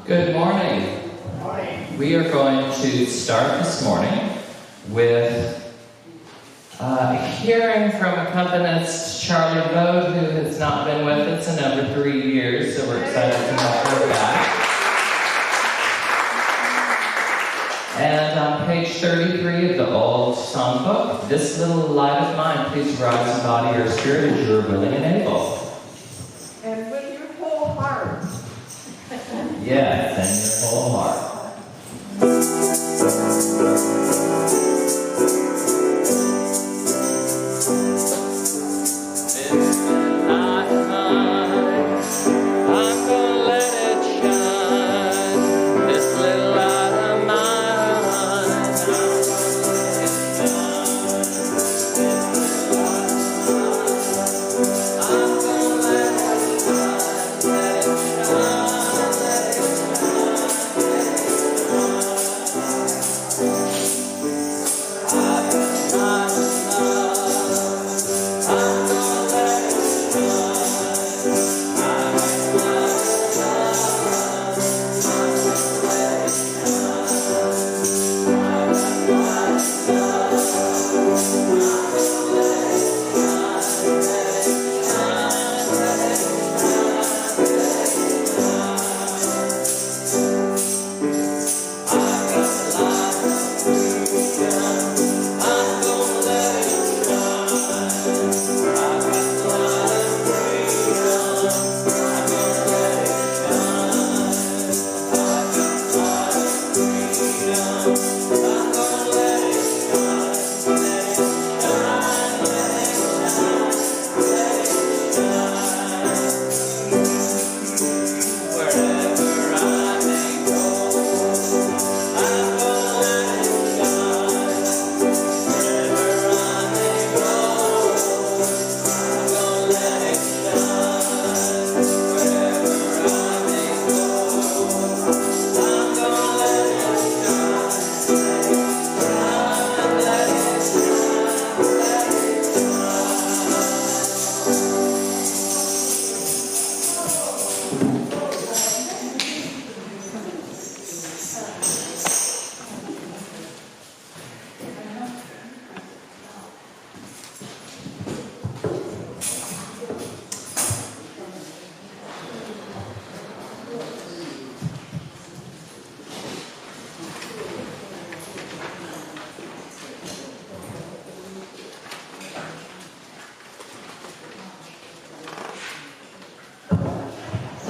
Good morning. Good morning. We are going to start this morning with hearing from accompanist Charlie Bode, who has not been with us in over 3 years, so we're excited to have her back. And on page 33 of the old songbook, "This little light of mine, please rise in body or spirit as you are willing and able." And with your whole heart. Yes, and your whole heart.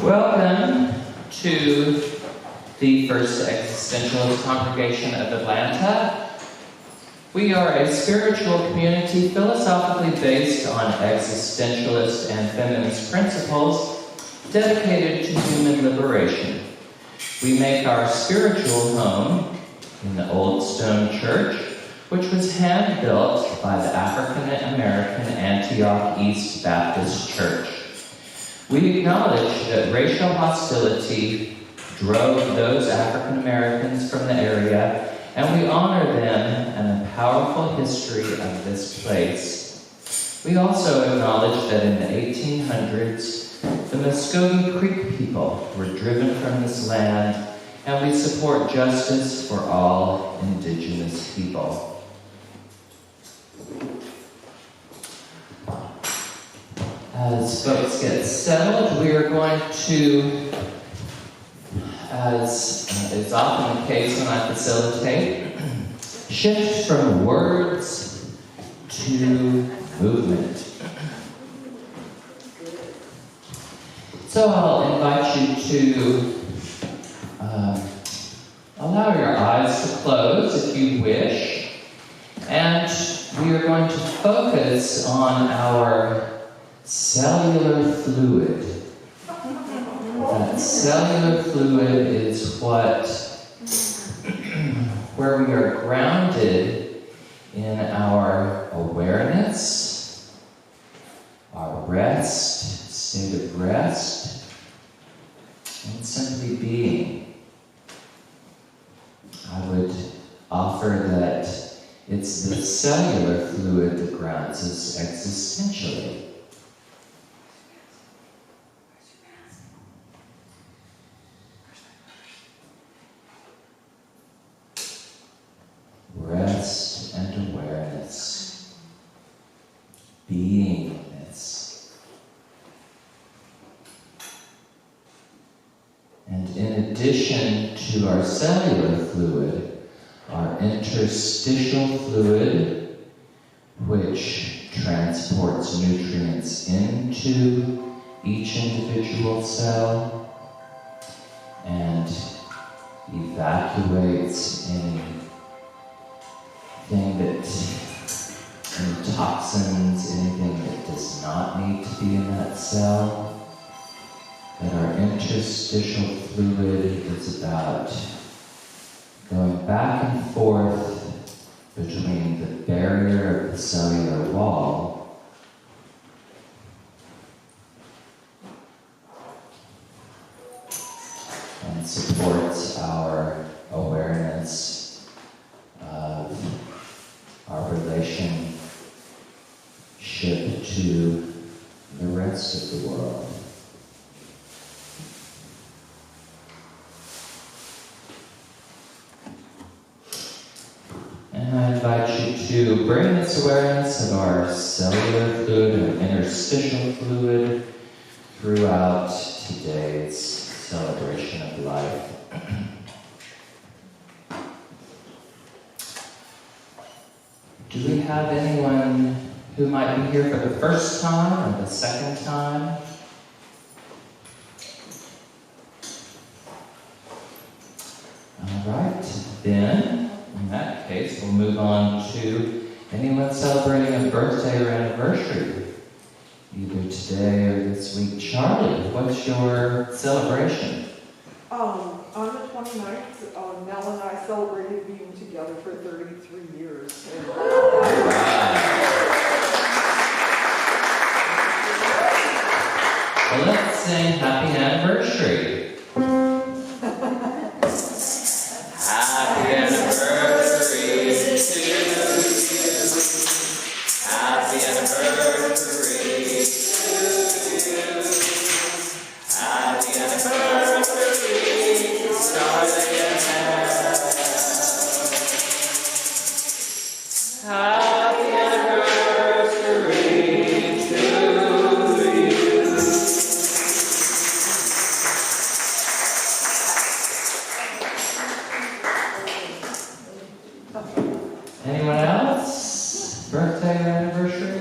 Welcome to the First Existentialist Congregation of Atlanta. We are a spiritual community philosophically based on existentialist and feminist principles dedicated to human liberation. We make our spiritual home in the old stone church, which was hand-built by the African-American Antioch East Baptist Church. We acknowledge that racial hostility drove those African Americans from the area, and we honor them and the powerful history of this place. We also acknowledge that in the 1800s, the Muskogee Creek people were driven from this land, and we support justice for all indigenous people. As folks get settled, we are going to, as is often the case when I facilitate, shift from words to movement. So I'll invite you to allow your eyes to close if you wish, and we are going to focus on our cellular fluid. That cellular fluid is where we are grounded in our awareness, our rest, state of rest, and simply being. I would offer that it's the cellular fluid that grounds us existentially. beingness. And in addition to our cellular fluid, our interstitial fluid, which transports nutrients into each individual cell and evacuates any toxins, anything that does not need to be in that cell. That our interstitial fluid is about going back and forth between the barrier of the cellular wall and supports our awareness of our relationship to the rest of the world. And I invite you to bring this awareness of our cellular fluid and interstitial fluid throughout today's celebration of life. Do we have anyone who might be here for the first time or the second time? All right, then, in that case, we'll move on to anyone celebrating a birthday or anniversary, either today or this week. Charlie, what's your celebration? On the 29th, Mel and I celebrated being together for 33 years. Well, let's sing Happy Anniversary. Happy anniversary to you. Happy anniversary to you. Happy anniversary, starting now. Happy anniversary to you. Anyone else? Birthday or anniversary?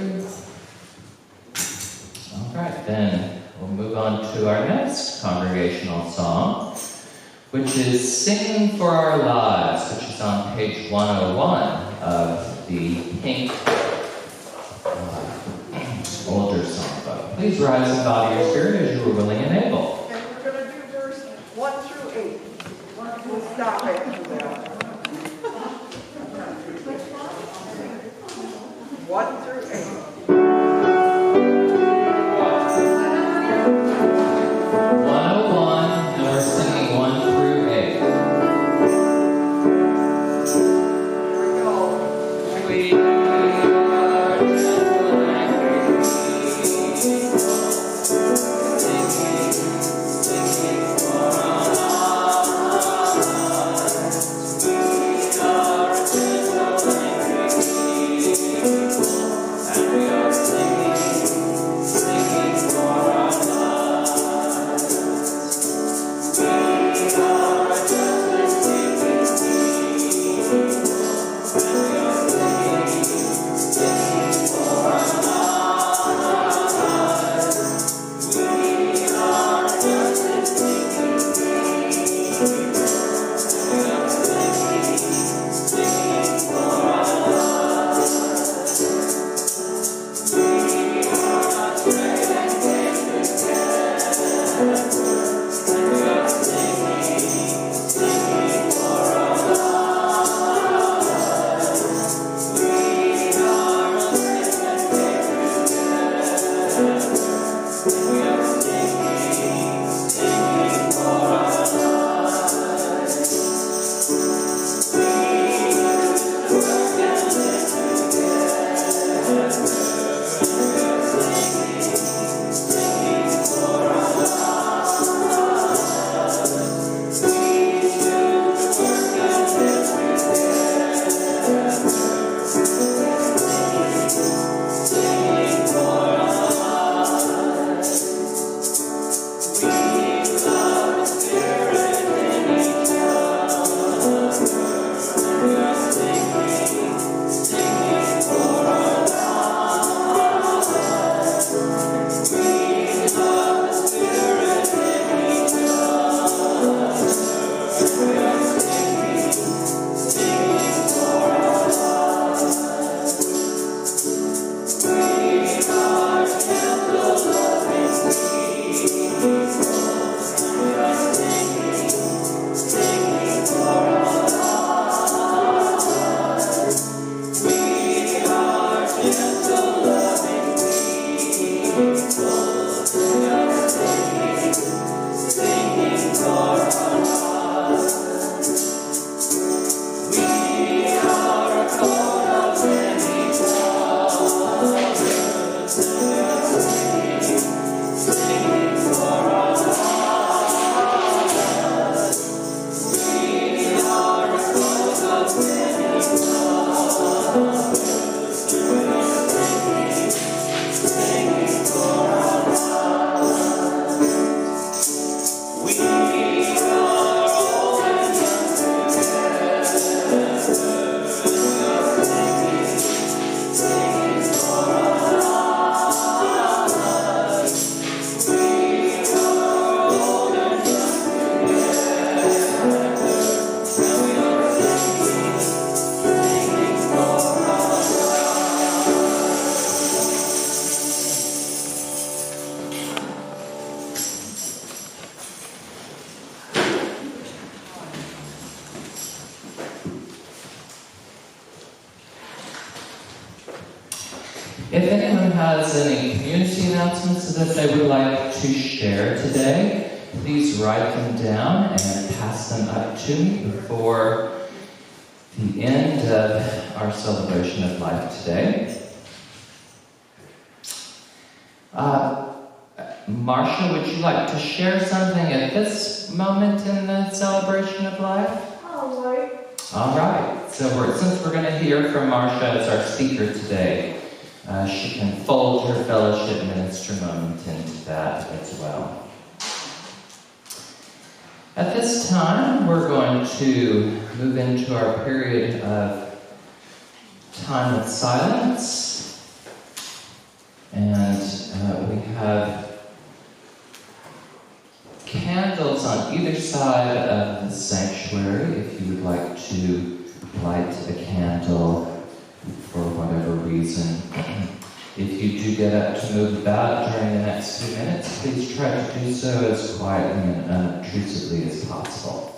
All right, then we'll move on to our next congregational song, which is Singing for Our Lives, which is on page 101 of the pink older songbook. Please rise in body or spirit as you are willing and able. And we're going to do verse 1 through 8. We'll stop after that. 1 through 8. 101, and we're singing 1 through 8. Here we go. We are gentle and singing for our lives. If anyone has any community announcements that they would like to share today, please write them down and pass them up to me before the end of our celebration of life today. Marsha, would you like to share something at this moment in the celebration of life? All right. All right. So since we're going to hear from Marsha as our speaker today, she can fold her fellowship minister moment into that as well. At this time, we're going to move into our period of time of silence. And we have candles on either side of the sanctuary if you would like to light a candle for whatever reason. If you do get up to move about during the next few minutes, please try to do so as quietly and unobtrusively as possible.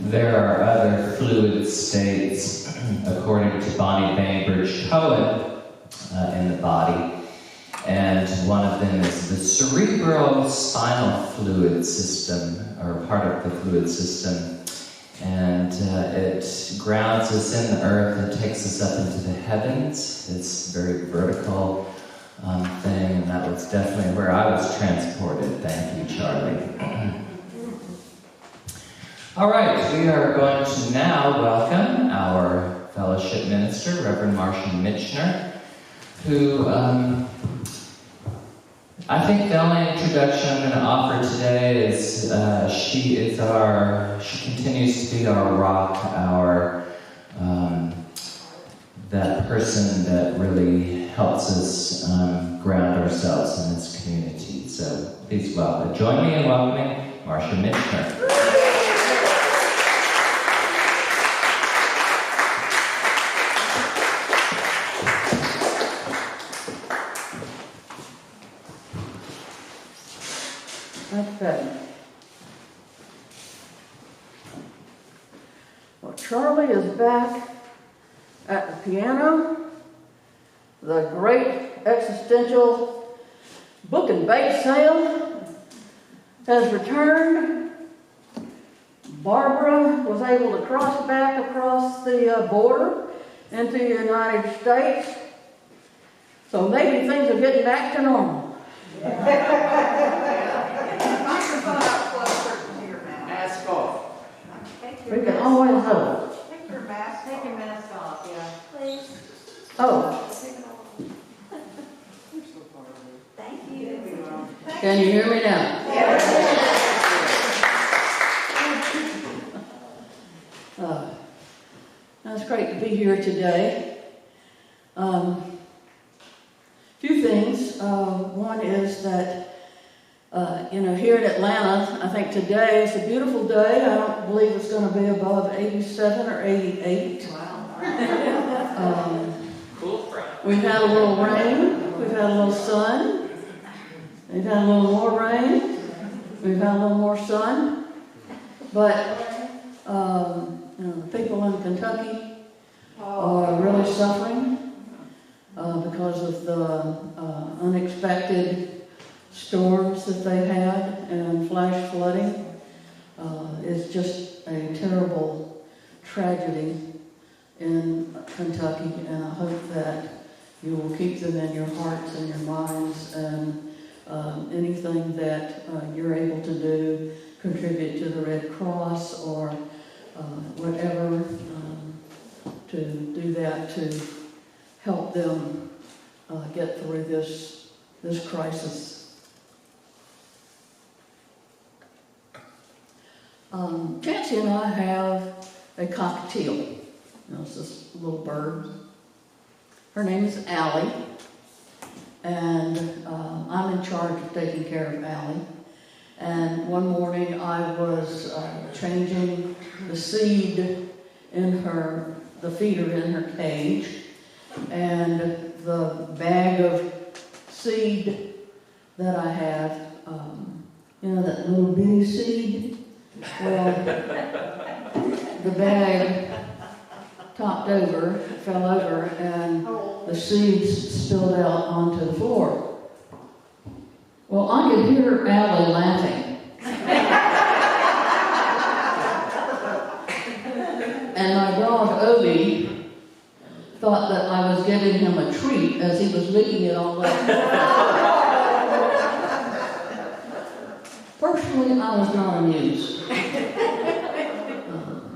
There are other fluid states, according to Bonnie Bainbridge Cohen, in the body, and one of them is the cerebral spinal fluid system, or part of the fluid system, and it grounds us in the earth and takes us up into the heavens. It's a very vertical thing, and that was definitely where I was transported. Thank you, Charlie. All right, we are going to now welcome our fellowship minister, Reverend Marsha Mitchiner, who I think the only introduction I'm going to offer today is she continues to be our rock, that person that really helps us ground ourselves in this community. So please join me in welcoming Marsha Mitchiner. Okay. Well, Charlie is back at the piano. The great existential book and bass sound has returned. Barbara was able to cross back across the border into the United States. So maybe things are getting back to normal. Mask off. We can always hope. Take your mask off, yeah. Please. Oh, Thank you. can you hear me now? It's great to be here today. Few things. One is that, here in Atlanta, I think today is a beautiful day. I don't believe it's going to be above 87 or 88. Wow. Cool front. We've had a little rain. We've had a little sun. We've had a little more rain. We've had a little more sun. But, the people in Kentucky are really suffering because of the unexpected storms that they had and flash flooding. It's just a terrible tragedy in Kentucky, and I hope that you will keep them in your hearts and your minds, and anything that you're able to do, contribute to the Red Cross or whatever, to do that to help them get through this crisis. Chancy and I have a cockatiel. It's this little bird. Her name is Allie, and I'm in charge of taking care of Allie. And one morning I was changing the seed in her the feeder in her cage, and the bag of seed that I have, that little bitty seed. Well, the bag topped over, fell over, and the seeds spilled out onto the floor. Well, I could hear Allie laughing. And my dog, Obi, thought that I was giving him a treat as he was licking it all up. Personally, I was not amused.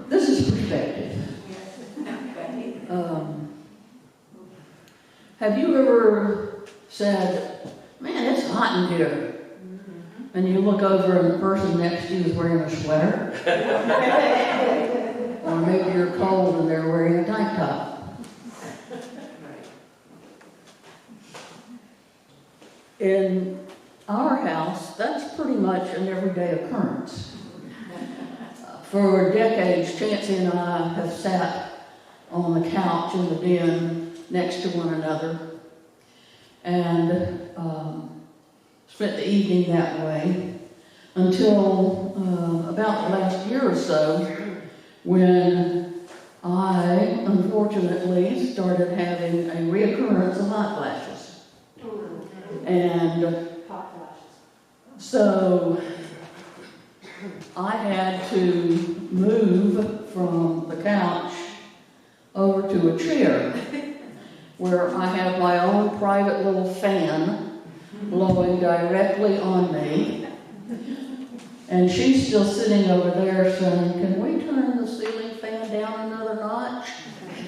This is perspective. Have you ever said, man, it's hot in here, and you look over and the person next to you is wearing a sweater? Or maybe you're cold and they're wearing a tank top. In our house, that's pretty much an everyday occurrence. For decades, Chancey and I have sat on the couch in the den next to one another and spent the evening that way until about the last year or so, when I, unfortunately, started having a reoccurrence of hot flashes. And so I had to move from the couch over to a chair where I have my own private little fan blowing directly on me. And she's still sitting over there saying, can we turn the ceiling fan down another notch?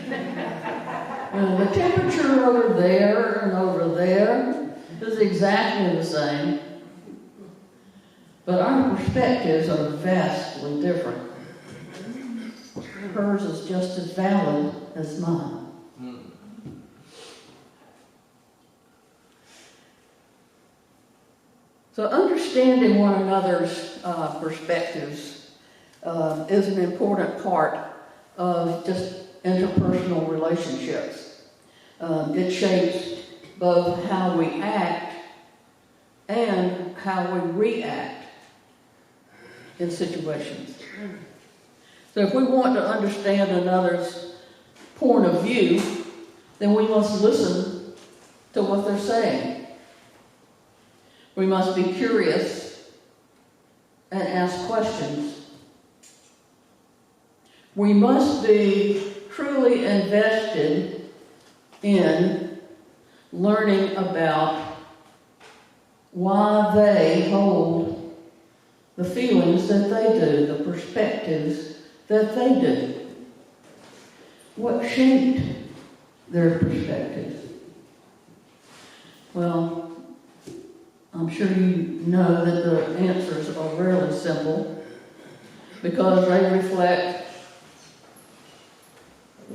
And the temperature over there and over there is exactly the same. But our perspectives are vastly different. Hers is just as valid as mine. So understanding one another's perspectives is an important part of just interpersonal relationships. It shapes both how we act and how we react in situations. So if we want to understand another's point of view, then we must listen to what they're saying. We must be curious and ask questions. We must be truly invested in learning about why they hold the feelings that they do, the perspectives that they do. What shaped their perspectives? Well, I'm sure you know that the answers are rarely simple because they reflect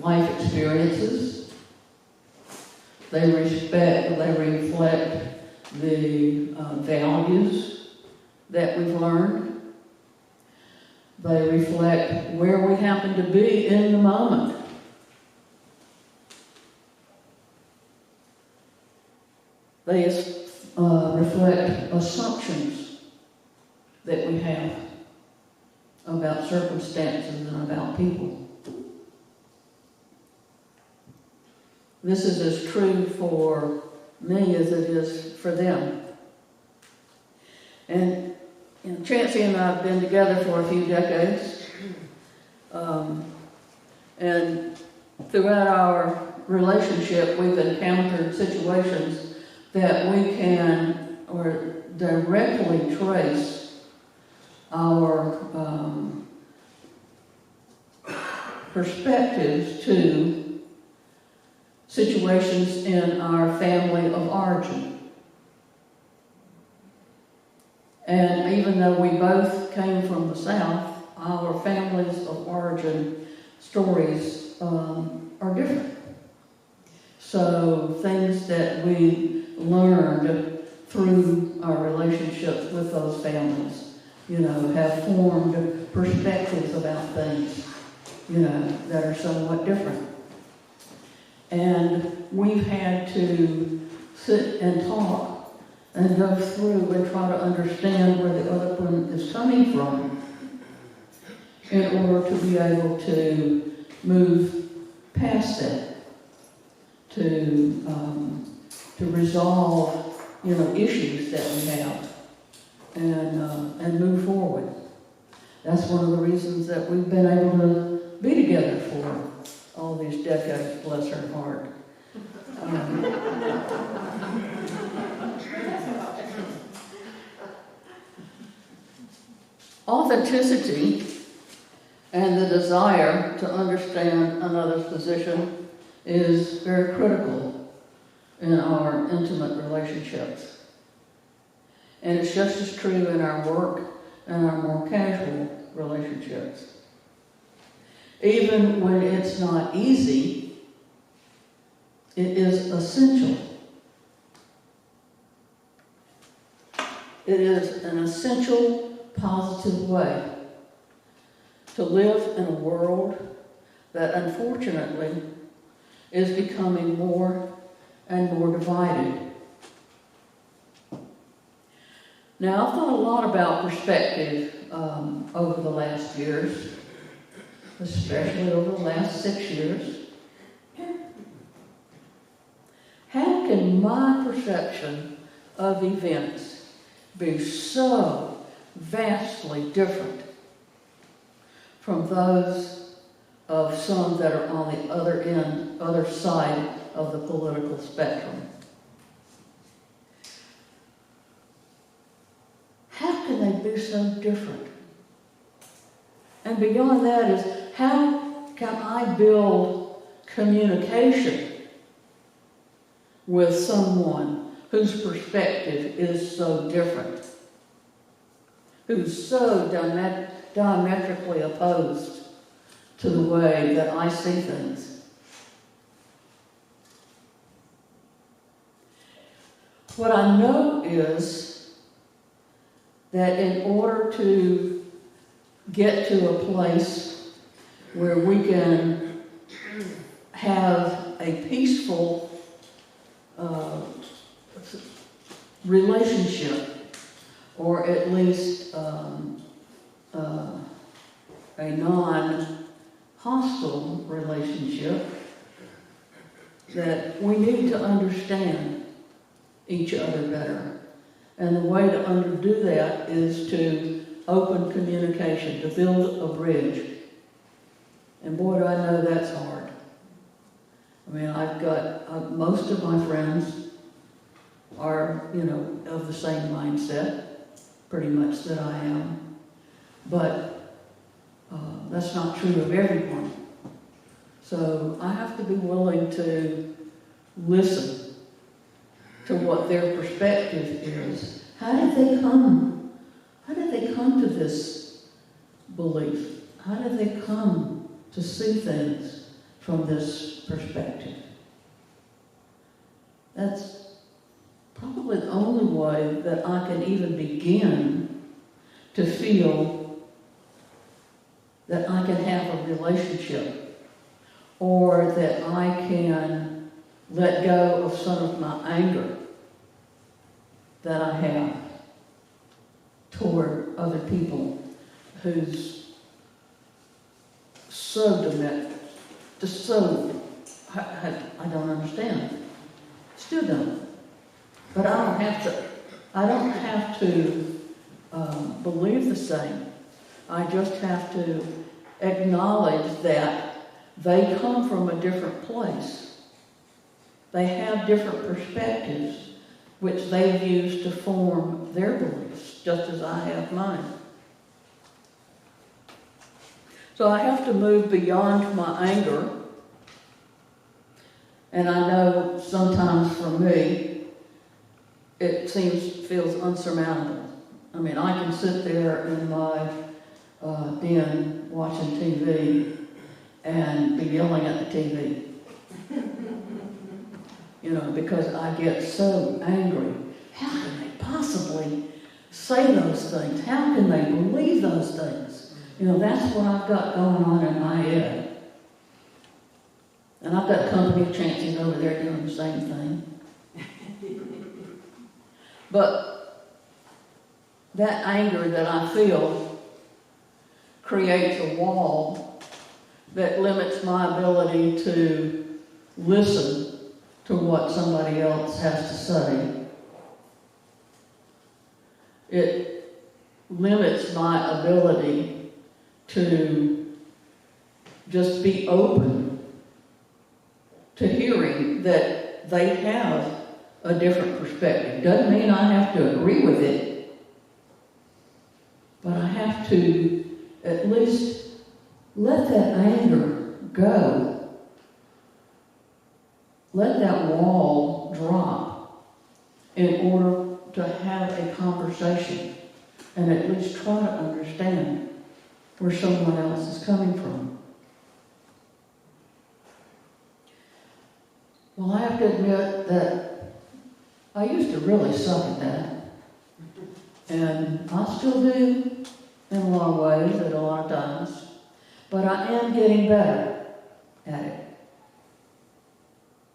life experiences. They reflect the values that we've learned. They reflect where we happen to be in the moment. They reflect assumptions that we have about circumstances and about people. This is as true for me as it is for them. And Chancey and I have been together for a few decades. And throughout our relationship, we've encountered situations that we can or directly trace our perspectives to situations in our family of origin. And even though we both came from the South, our families of origin stories are different. So things that we learned through our relationships with those families, have formed perspectives about things, that are somewhat different. And we've had to sit and talk and go through and try to understand where the other one is coming from in order to be able to move past that, to resolve, issues that we have, and move forward. That's one of the reasons that we've been able to be together for all these decades, bless her heart. Authenticity and the desire to understand another's position is very critical in our intimate relationships. And it's just as true in our work and our more casual relationships. Even when it's not easy, it is essential. It is an essential, positive way to live in a world that unfortunately is becoming more and more divided. Now, I've thought a lot about perspective over the last years, especially over the last 6 years. How can my perception of events be so vastly different from those of some that are on the other side of the political spectrum? How can they be so different? And beyond that is, how can I build communication with someone whose perspective is so different, who's so diametrically opposed to the way that I see things? What I know is that in order to get to a place where we can have a peaceful relationship, or at least a non-hostile relationship, that we need to understand each other better. And the way to do that is to open communication, to build a bridge. And boy, do I know that's hard. I mean, I've got, most of my friends are, of the same mindset, pretty much, that I am. But that's not true of everyone. So I have to be willing to listen to what their perspective is. How did they come to this belief? How did they come to see things from this perspective? That's probably the only way that I can even begin to feel that I can have a relationship, or that I can let go of some of my anger that I have toward other people who's I don't understand. Still don't. But I don't have to believe the same. I just have to acknowledge that they come from a different place. They have different perspectives, which they've used to form their beliefs, just as I have mine. So I have to move beyond my anger. And I know sometimes for me, it feels unsurmountable. I mean, I can sit there in my den watching TV and be yelling at the TV. Because I get so angry. How can they possibly say those things? How can they believe those things? That's what I've got going on in my head. And And I've got company chances over there doing the same thing. But that anger that I feel creates a wall that limits my ability to listen to what somebody else has to say. It limits my ability to just be open to hearing that they have a different perspective. Doesn't mean I have to agree with it, but I have to at least let that anger go. Let that wall drop in order to have a conversation and at least try to understand where someone else is coming from. Well, I have to admit that I used to really suck at that. And I still do in a lot of ways, at a lot of times. But I am getting better at it.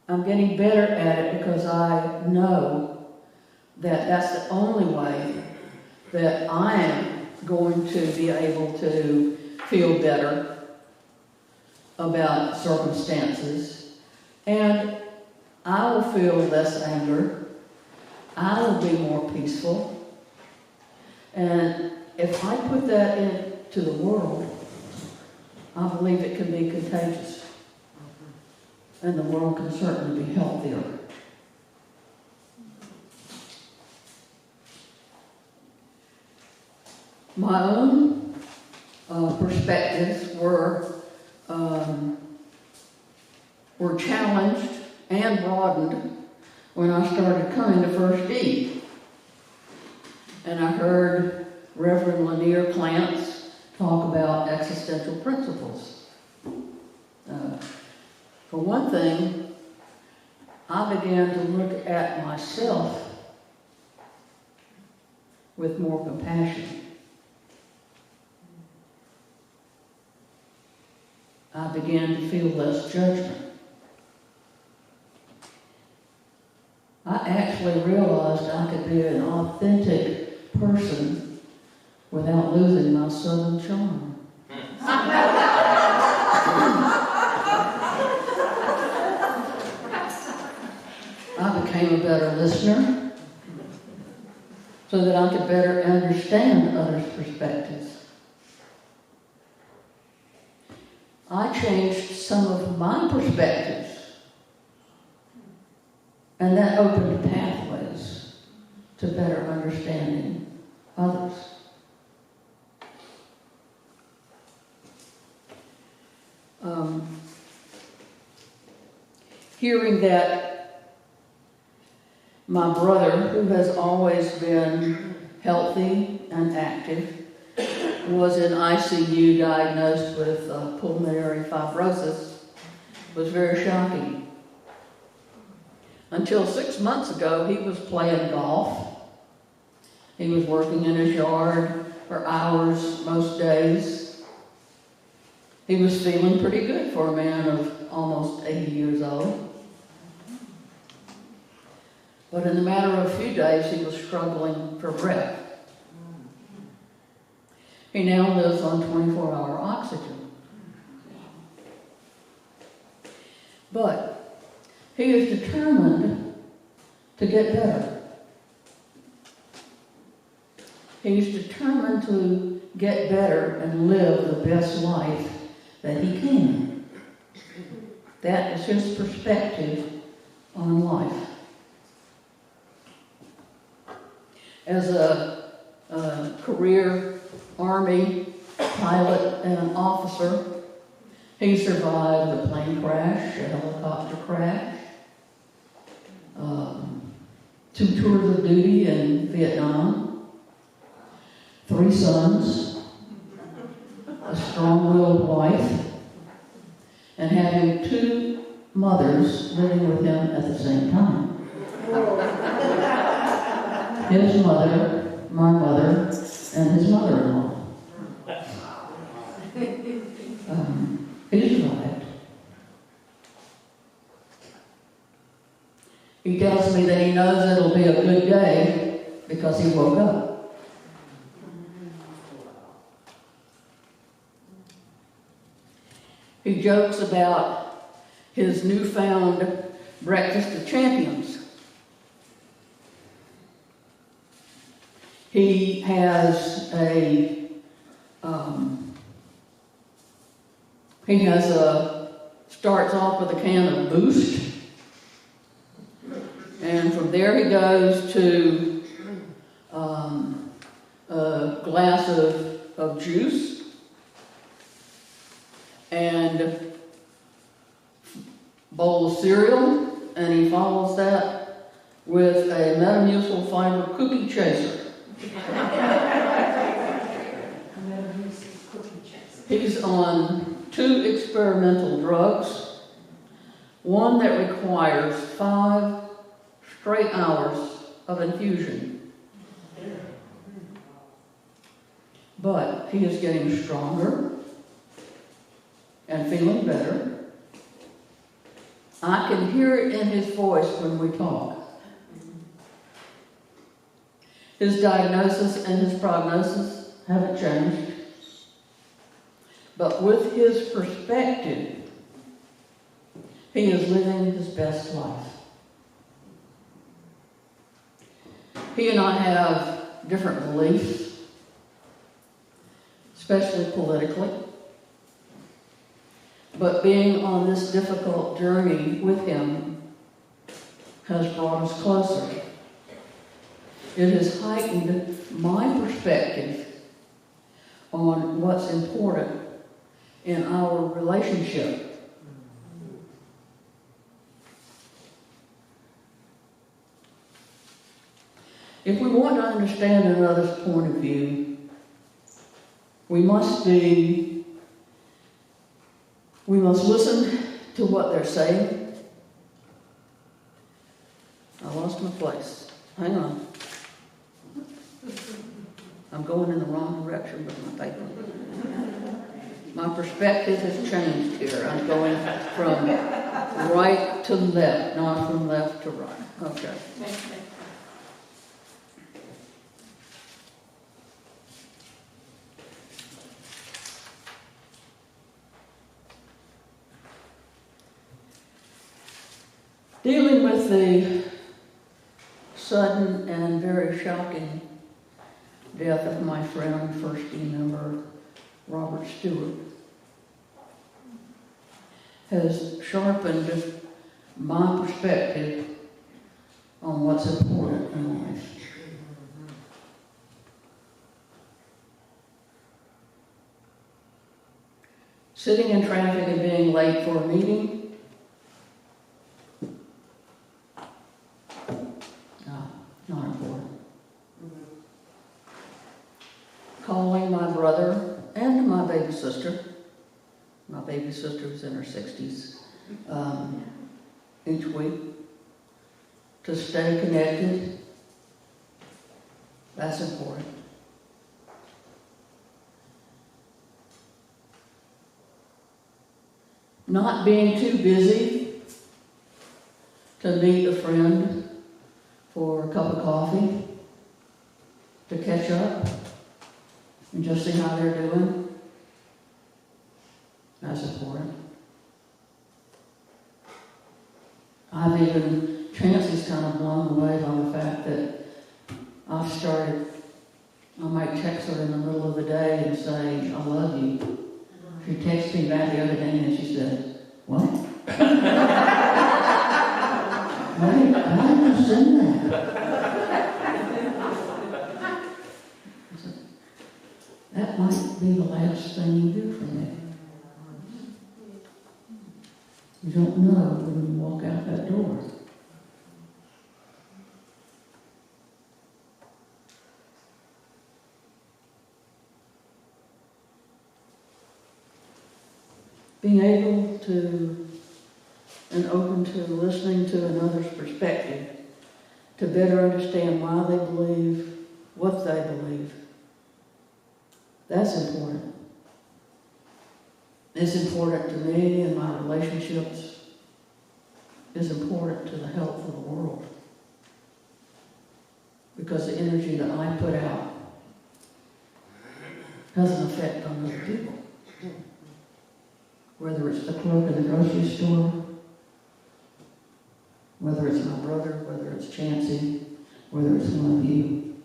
I'm getting better at it because I know that that's the only way that I am going to be able to feel better about circumstances. And I will feel less anger. I will be more peaceful. And if I put that into the world, I believe it can be contagious. And the world can certainly be healthier. My own perspectives were challenged and broadened when I started coming to First D. And I heard Reverend Lanier Clance talk about existential principles. For one thing, I began to look at myself with more compassion. I began to feel less judgment. I actually realized I could be an authentic person without losing my southern charm. I became a better listener so that I could better understand others' perspectives. I changed some of my perspectives, and that opened pathways to better understanding others. Hearing that my brother, who has always been healthy and active, was in ICU diagnosed with pulmonary fibrosis was very shocking. Until 6 months ago, he was playing golf. He was working in his yard for hours most days. He was feeling pretty good for a man of almost 80 years old. But in a matter of a few days, he was struggling for breath. He now lives on 24-hour oxygen. But he is determined to get better. He's determined to get better and live the best life that he can. That is his perspective on life. As a career Army pilot and officer, he survived a plane crash, a helicopter crash, 2 tours of duty in Vietnam, 3 sons, a strong-willed wife, and having 2 mothers living with him at the same time. His mother, my mother, and his mother-in-law. He survived. He tells me that he knows it'll be a good day because he woke up. He jokes about his newfound breakfast of champions. He has starts off with a can of Boost, and from there he goes to a glass of juice and a bowl of cereal, and he follows that with a Metamucil fiber cookie chaser. He's on 2 experimental drugs, one that requires 5 straight hours of infusion. But he is getting stronger and feeling better. I can hear it in his voice when we talk. His diagnosis and his prognosis haven't changed. But with his perspective, he is living his best life. He and I have different beliefs, especially politically. But being on this difficult journey with him has brought us closer. It has heightened my perspective on what's important in our relationship. If we want to understand another's point of view, we must listen to what they're saying. I lost my place. Hang on. I'm going in the wrong direction with my paper. My perspective has changed here. I'm going from right to left, not from left to right. Okay. Dealing with the sudden and very shocking death of my friend, first team member, Robert Stewart, has sharpened my perspective on what's important in life. Sitting in traffic and being late for a meeting, no, not important. Calling my brother and my baby sister was in her 60s, each week, to stay connected, that's important. Not being too busy to meet a friend for a cup of coffee, to catch up and just see how they're doing. That's important. Chancy's kind of blown away by the fact that I might text her in the middle of the day and say, I love you. She texted me back the other day and she said, what? Why did you send that? I said, that might be the last thing you do for me. You don't know when you walk out that door. Being able to and open to listening to another's perspective to better understand why they believe what they believe. That's important. It's important to me and my relationships. is important to the health of the world. Because the energy that I put out has an effect on other people. Whether it's the clerk in the grocery store, whether it's my brother, whether it's Chancey, whether it's one of you.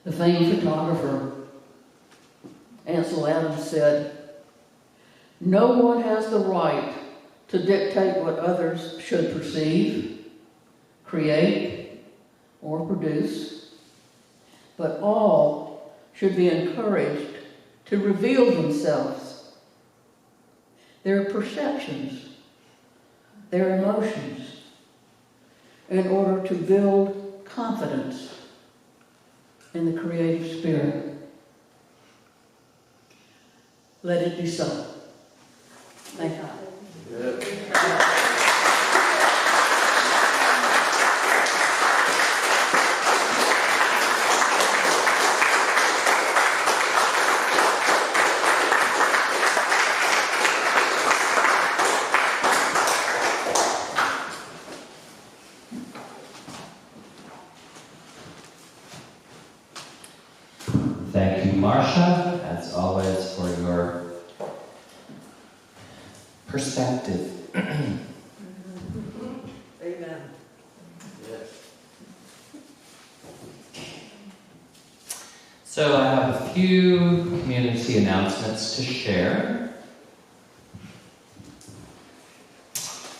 The famed photographer Ansel Adams said, "No one has the right to dictate what others should perceive, create, or produce, but all should be encouraged to reveal themselves, their perceptions, their emotions, in order to build confidence in the creative spirit." Let it be so. Thank God. Thank you, Marsha, as always, for your perspective. Amen. So I have a few community announcements to share.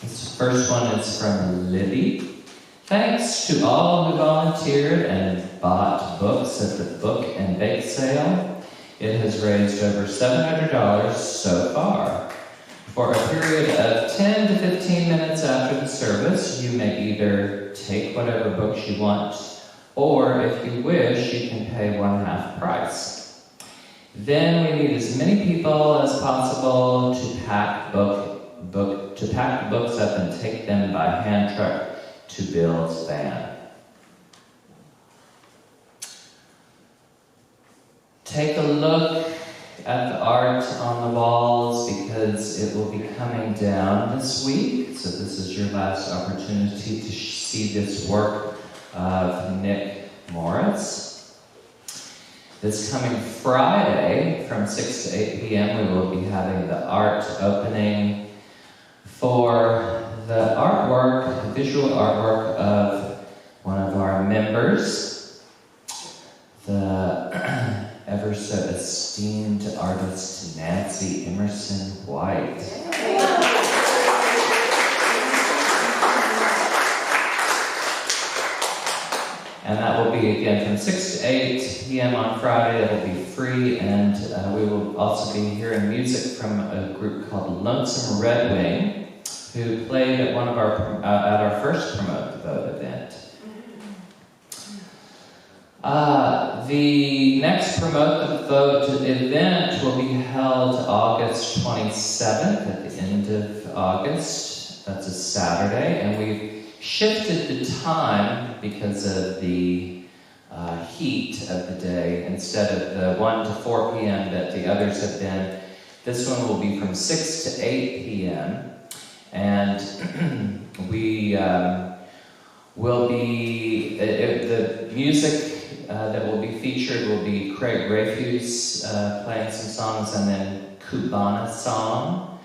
This first one is from Libby. Thanks to all who volunteered and bought books at the book and bake sale. It has raised over $700 so far. For a period of 10 to 15 minutes after the service, you may either take whatever books you want, or if you wish, you can pay 1/2 price. Then we need as many people as possible to pack the books up and take them by hand truck to Bill's van. Take a look at the art on the walls because it will be coming down this week. So this is your last opportunity to see this work of Nick Morris. This coming Friday from 6 to 8 p.m. we will be having the art opening for the artwork, visual artwork of one of our members, the ever so esteemed artist Nancy Emerson White. And that will be again from 6 to 8 p.m. on Friday. It will be free, and we will also be hearing music from a group called Lonesome Red Wing, who played at one of our at our first Promote the Vote event. The next Promote the Vote event will be held August 27th, at the end of August. That's a Saturday, and we've shifted the time because of the heat of the day. Instead of the 1 to 4 p.m. that the others have been, this one will be from 6 to 8 p.m. And we will be, the music that will be featured will be Craig Rayfuse playing some songs, and then Cubana Song,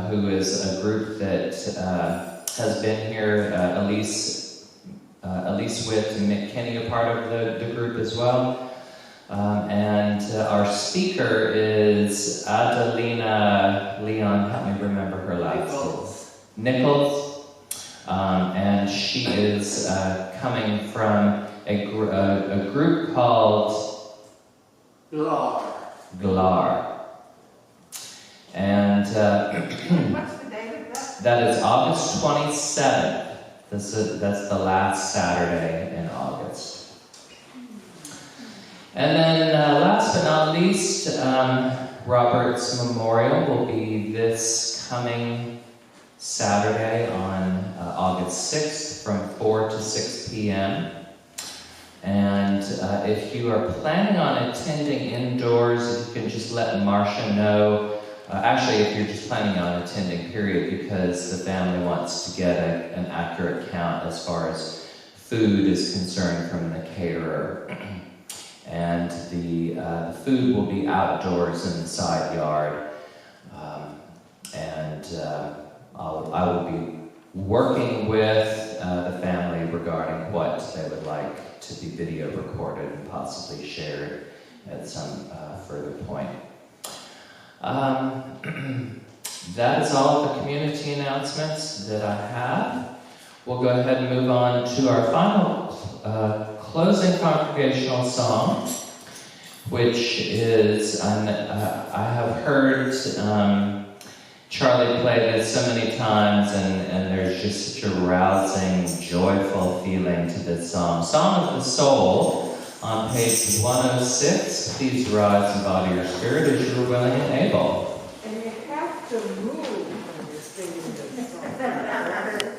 who is a group that has been here. Elise Witt and Mick Kenny are part of the group as well. And our speaker is Adelina Leon, help me remember her last name. Nichols. And she is coming from a group called Glar. And What's the date of that? that is August 27th. That's the last Saturday in August. And then last but not least, Robert's Memorial will be this coming Saturday on August 6th from 4 to 6 p.m. And if you are planning on attending indoors, you can just let Marsha know. actually, if you're just planning on attending, period, because the family wants to get an accurate count as far as food is concerned from the caterer. And the food will be outdoors in the side yard. I will be working with the family regarding what they would like to be video recorded and possibly shared at some further point. That is all of the community announcements that I have. We'll go ahead and move on to our final closing congregational song, which is, I have heard Charlie play this so many times, and there's just such a rousing, joyful feeling to this song. Song of the Soul on page 106. Please rise and body your spirit as you are willing and able. And you have to